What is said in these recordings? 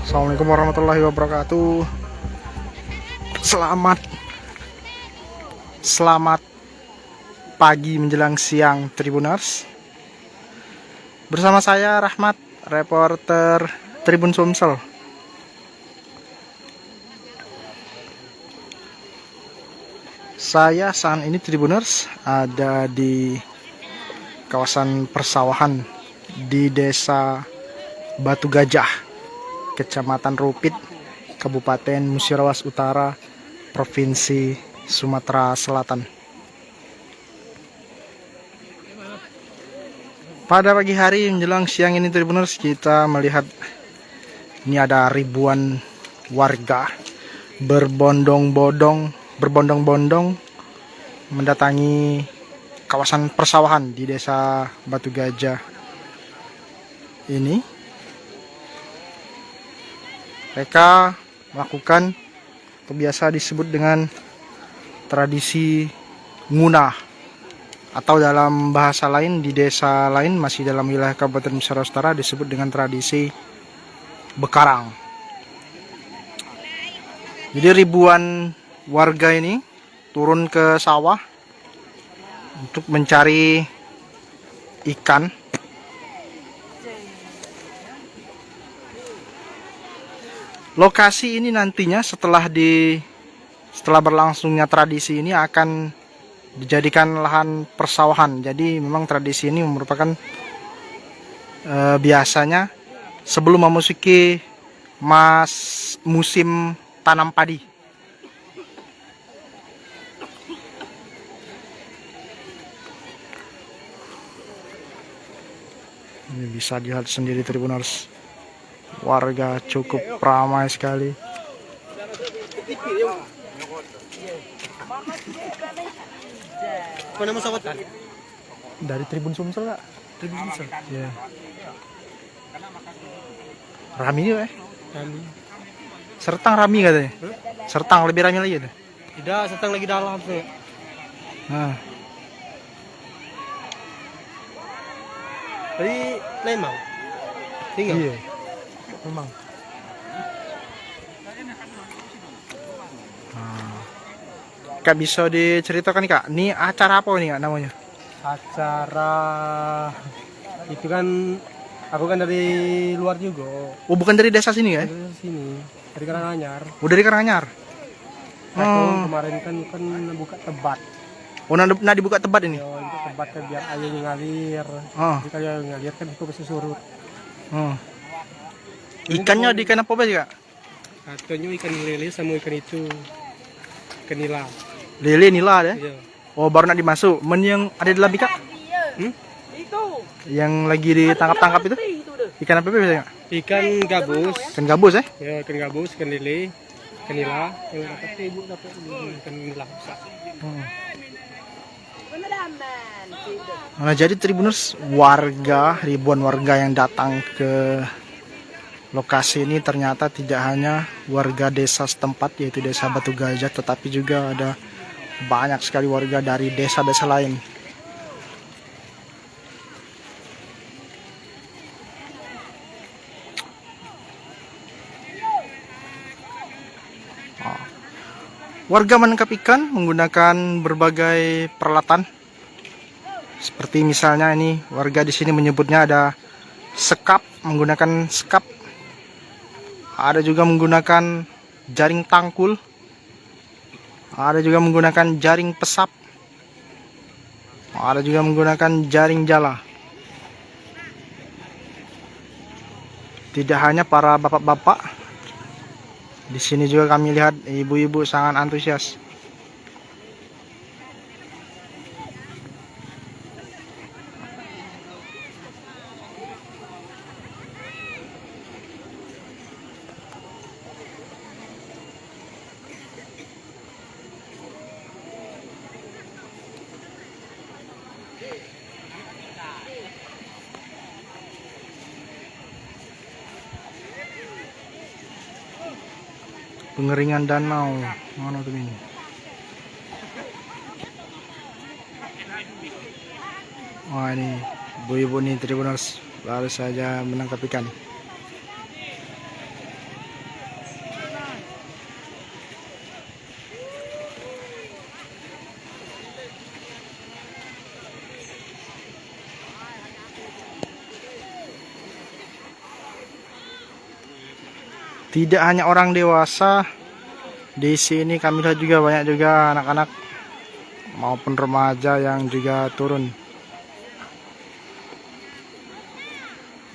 Assalamualaikum warahmatullahi wabarakatuh. Selamat pagi menjelang siang Tribuners. Bersama saya Rahmat, reporter Tribun Sumsel. Saya saat ini Tribuners ada di kawasan persawahan di Desa Batu Gajah, Kecamatan Rupit, Kabupaten Musirawas Utara, Provinsi Sumatera Selatan. Pada pagi hari menjelang siang ini Tribuners, kita melihat ini ada ribuan warga berbondong-bondong mendatangi kawasan persawahan di Desa Batu Gajah ini. Mereka melakukan atau biasa disebut dengan tradisi ngunah, atau dalam bahasa lain di desa lain masih dalam wilayah Kabupaten Musirawas Utara disebut dengan tradisi bekarang. Jadi ribuan warga ini turun ke sawah untuk mencari ikan. Lokasi ini nantinya setelah berlangsungnya tradisi ini akan dijadikan lahan persawahan. Jadi memang tradisi ini merupakan biasanya sebelum memasuki musim tanam padi. Ini bisa dilihat sendiri Tribuners. Warga cukup ramai sekali. Apa nama sahabat? Dari Tribun Sumsel Kak? Tribun Sumsel. Ya. Rami ya? Rami. Sertang rami katanya. Sertang lebih rami lagi ada. Tidak, Sertang lagi dalam tuh. Nah. Tadi Lembang. Tinggal. Iya. Memang. Kak, bisa diceritakan nih Kak, ini acara apa nih Kak namanya? Acara itu kan aku kan dari luar juga. Oh, bukan dari desa sini ya? Dari sini, dari Karanganyar. Oh, dari Karanganyar. Aku kemarin kan buka tebat. Oh, nah dibuka tebat ini? Ya, itu tebat kan biar airnya ngalir. Jadi kalau ngalir kan itu bisa surut. Ikannya di ikan apa sih Kak? Ikannya ikan lele sama ikan itu. Ikan nila. Lele nila ya? Iya. Oh, baru nak dimasuk. Yang ada di dalam ikan? Yang lagi ditangkap-tangkap itu? Ikan apa biasanya Kak? Ikan gabus. Ikan gabus ya? Ya, ikan gabus, ikan lele, ikan nila. Yang dapat ibu dapat ikan nila besar. Nah, jadi Tribuners, ribuan warga yang datang ke lokasi ini ternyata tidak hanya warga desa setempat yaitu Desa Batu Gajah, tetapi juga ada banyak sekali warga dari desa-desa lain. Warga menangkap ikan menggunakan berbagai peralatan. Seperti misalnya ini warga di sini menyebutnya ada sekap, menggunakan sekap. Ada juga menggunakan jaring tangkul. Ada juga menggunakan jaring pesap. Ada juga menggunakan jaring jala. Tidak hanya para bapak-bapak. Di sini juga kami lihat ibu-ibu sangat antusias. Pengeringan danau. Mana tuh ini? Wah, ini ibu-ibu nih Tribuners baru saja menangkap ikan. Tidak hanya orang dewasa, di sini kami lihat juga banyak juga anak-anak maupun remaja yang juga turun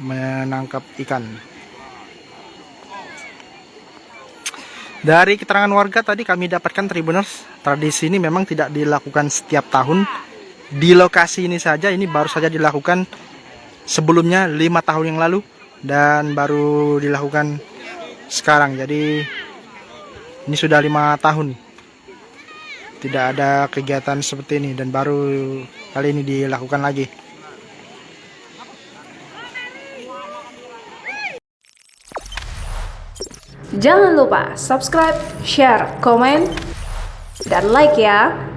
menangkap ikan. Dari keterangan warga tadi kami dapatkan Tribuners, tradisi ini memang tidak dilakukan setiap tahun. Di lokasi ini saja, ini baru saja dilakukan sebelumnya 5 tahun yang lalu dan baru dilakukan sekarang. Jadi ini sudah 5 tahun tidak ada kegiatan seperti ini dan baru kali ini dilakukan lagi. Jangan lupa subscribe, share, komen, dan like ya.